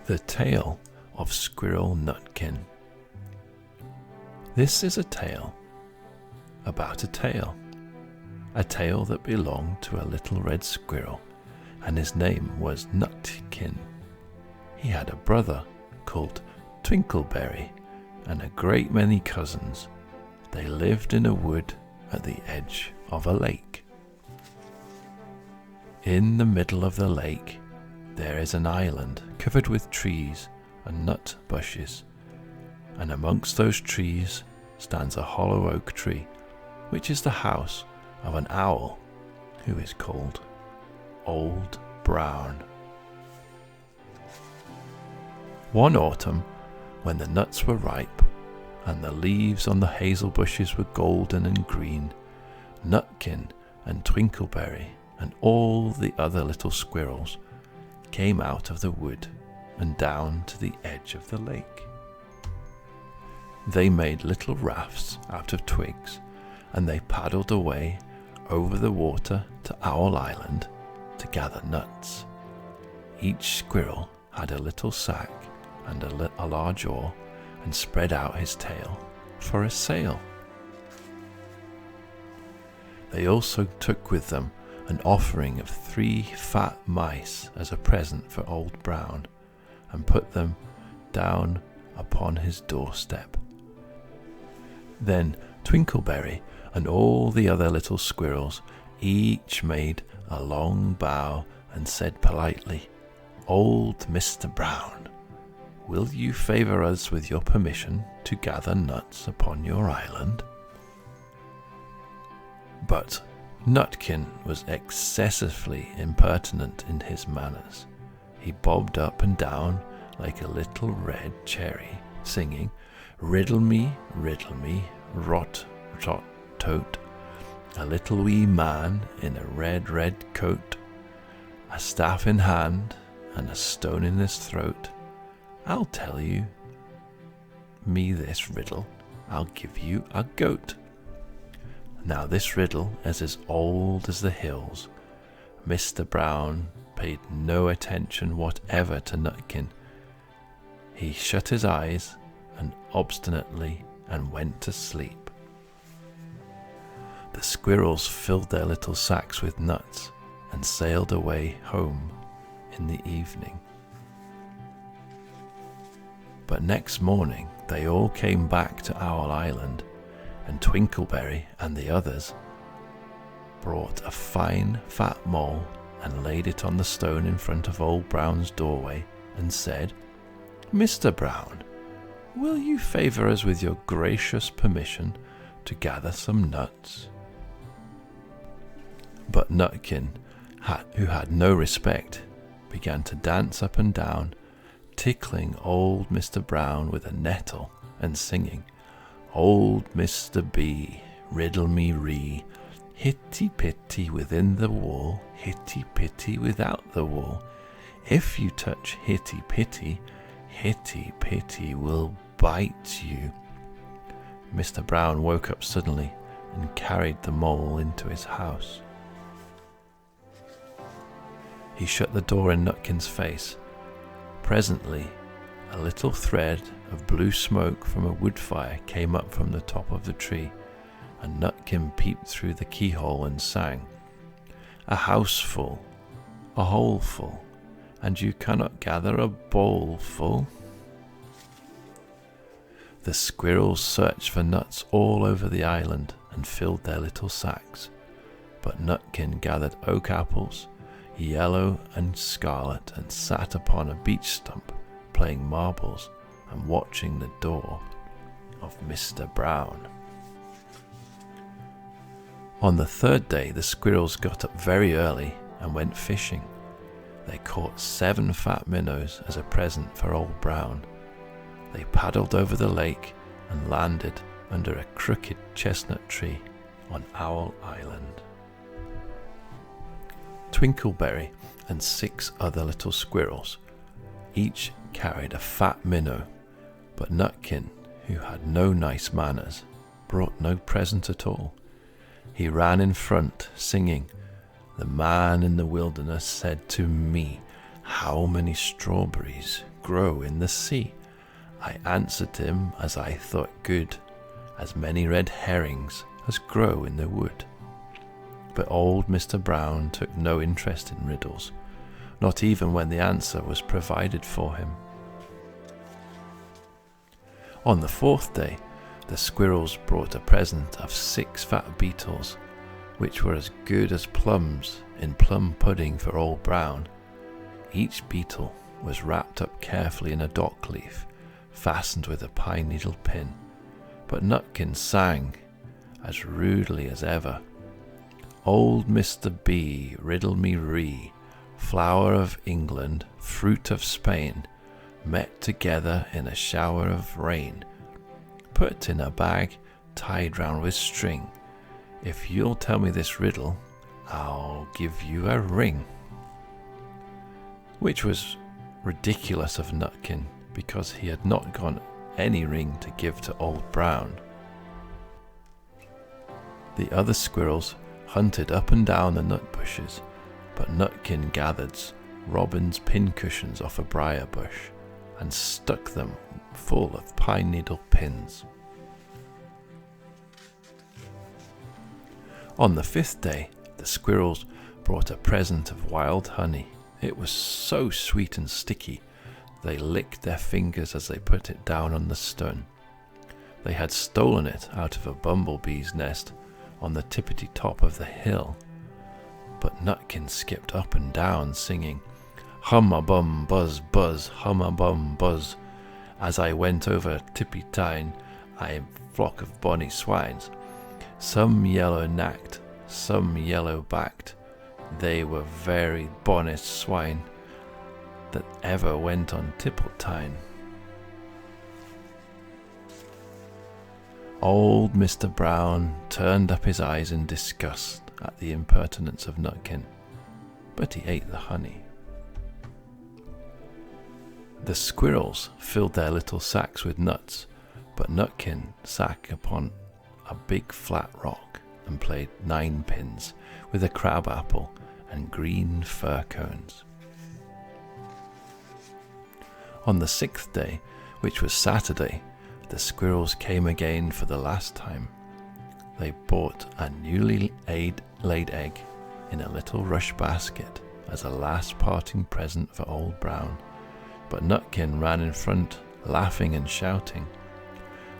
The Tale of Squirrel Nutkin. This is a tale about a tale that belonged to a little red squirrel, and his name was Nutkin. He had a brother called Twinkleberry and a great many cousins. They lived in a wood at the edge of a lake. In the middle of the lake there is an island covered with trees and nut bushes, and amongst those trees stands a hollow oak tree, which is the house of an owl who is called Old Brown. One autumn, when the nuts were ripe and the leaves on the hazel bushes were golden and green, Nutkin and Twinkleberry and all the other little squirrels came out of the wood and down to the edge of the lake. They made little rafts out of twigs, and they paddled away over the water to Owl Island to gather nuts. Each squirrel had a little sack and a large oar, and spread out his tail for a sail. They also took with them an offering of 3 fat mice as a present for Old Brown, and put them down upon his doorstep. Then Twinkleberry and all the other little squirrels each made a long bow and said politely, "Old Mr. Brown, will you favour us with your permission to gather nuts upon your island?" But Nutkin was excessively impertinent in his manners. He bobbed up and down like a little red cherry, singing, riddle me, rot, tot, tote, a little wee man in a red, red coat, a staff in hand and a stone in his throat. I'll tell you me this riddle, I'll give you a goat. Now this riddle is as old as the hills. Mr. Brown paid no attention whatever to Nutkin. He shut his eyes and obstinately and went to sleep. The squirrels filled their little sacks with nuts and sailed away home in the evening. But next morning they all came back to Owl Island, and Twinkleberry and the others brought a fine fat mole and laid it on the stone in front of Old Brown's doorway and said, "Mr. Brown, will you favour us with your gracious permission to gather some nuts?" But Nutkin, who had no respect, began to dance up and down, tickling old Mr. Brown with a nettle and singing, "Old Mr. B, riddle me ree, hitty-pitty within the wall, hitty-pitty without the wall. If you touch hitty-pitty, hitty-pitty will bite you." Mr. Brown woke up suddenly and carried the mole into his house. He shut the door in Nutkin's face. Presently, a little thread of blue smoke from a wood fire came up from the top of the tree, and Nutkin peeped through the keyhole and sang, "A house full, a hole full, and you cannot gather a bowl full." The squirrels searched for nuts all over the island and filled their little sacks, but Nutkin gathered oak apples, yellow and scarlet, and sat upon a beech stump playing marbles and watching the door of Mr. Brown. On the 3rd day the squirrels got up very early and went fishing. They caught 7 fat minnows as a present for Old Brown. They paddled over the lake and landed under a crooked chestnut tree on Owl Island. Twinkleberry and 6 other little squirrels each carried a fat minnow, but Nutkin, who had no nice manners, brought no present at all. He ran in front, singing, "The man in the wilderness said to me, how many strawberries grow in the sea? I answered him as I thought good, as many red herrings as grow in the wood. But old Mr. Brown took no interest in riddles, not even when the answer was provided for him. On the 4th day, the squirrels brought a present of 6 fat beetles, which were as good as plums in plum pudding for Old Brown. Each beetle was wrapped up carefully in a dock leaf, fastened with a pine needle pin, but Nutkin sang as rudely as ever. Old Mr. B, riddle me ree, flower of England, fruit of Spain, met together in a shower of rain, put in a bag, tied round with string. If you'll tell me this riddle, I'll give you a ring. Which was ridiculous of Nutkin, because he had not got any ring to give to Old Brown. The other squirrels hunted up and down the nut bushes, but Nutkin gathered robin's pincushions off a briar bush and stuck them full of pine needle pins. On the 5th day, the squirrels brought a present of wild honey. It was so sweet and sticky, they licked their fingers as they put it down on the stone. They had stolen it out of a bumblebee's nest on the tippity top of the hill. But Nutkin skipped up and down, singing, hum-a-bum, buzz, buzz, hum-a-bum, buzz. As I went over Tippy-Tine, a flock of bonny swines, some yellow-nacked, some yellow-backed. They were very bonnet swine that ever went on Tipple-Tine. Old Mr. Brown turned up his eyes in disgust at the impertinence of Nutkin, but he ate the honey. The squirrels filled their little sacks with nuts, but Nutkin sat upon a big flat rock and played 9 pins with a crab apple and green fir cones. On the 6th day, which was Saturday, the squirrels came again for the last time. They bought a newly laid egg in a little rush basket as a last parting present for Old Brown, but Nutkin ran in front, laughing and shouting.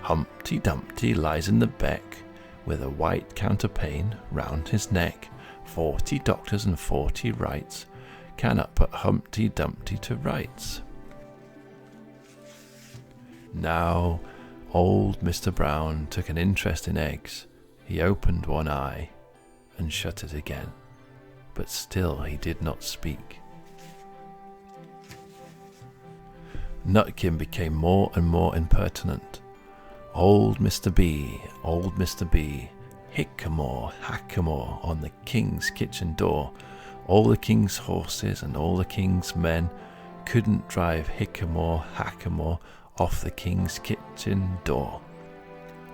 Humpty Dumpty lies in the beck, with a white counterpane round his neck. 40 doctors and 40 wrights cannot put Humpty Dumpty to rights. Now old Mr. Brown took an interest in eggs. He opened one eye and shut it again, but still he did not speak. Nutkin became more and more impertinent. Old Mr. B, hickamore, hackamore on the king's kitchen door. All the king's horses and all the king's men couldn't drive hickamore, hackamore off the king's kitchen door.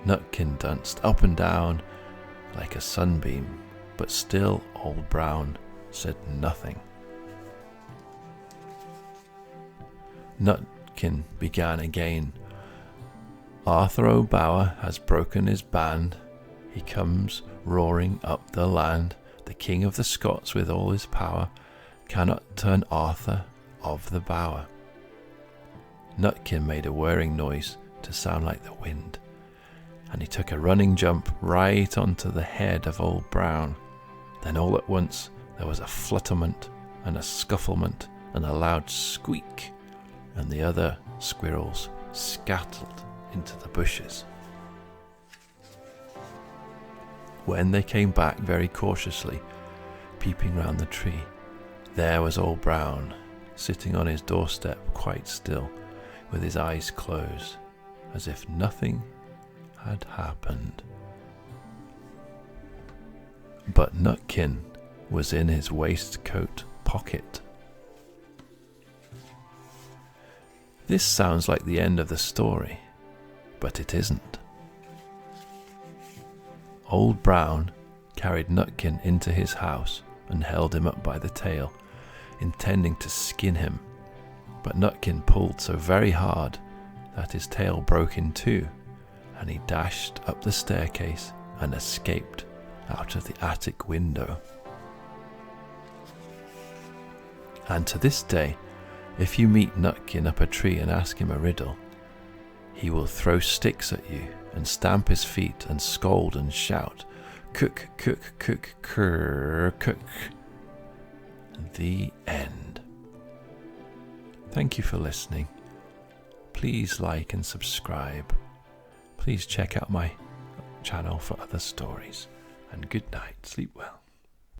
Nutkin danced up and down like a sunbeam, but still Old Brown said nothing. Nutkin began again. Arthur O'Bower has broken his band. He comes roaring up the land. The king of the Scots with all his power cannot turn Arthur of the bower. Nutkin made a whirring noise to sound like the wind, and he took a running jump right onto the head of Old Brown. Then all at once there was a flutterment and a scufflement and a loud squeak, and the other squirrels scattered into the bushes. When they came back very cautiously, peeping round the tree, there was Old Brown, sitting on his doorstep quite still, with his eyes closed, as if nothing had happened. But Nutkin was in his waistcoat pocket. This sounds like the end of the story, but it isn't. Old Brown carried Nutkin into his house and held him up by the tail. intending to skin him, but Nutkin pulled so very hard that his tail broke in two, and he dashed up the staircase and escaped out of the attic window. And to this day, if you meet Nutkin up a tree and ask him a riddle, he will throw sticks at you and stamp his feet and scold and shout, "Cook, cook, cook, cur, cook." The end. Thank you for listening. Please like and subscribe. Please check out my channel for other stories. And good night. Sleep well.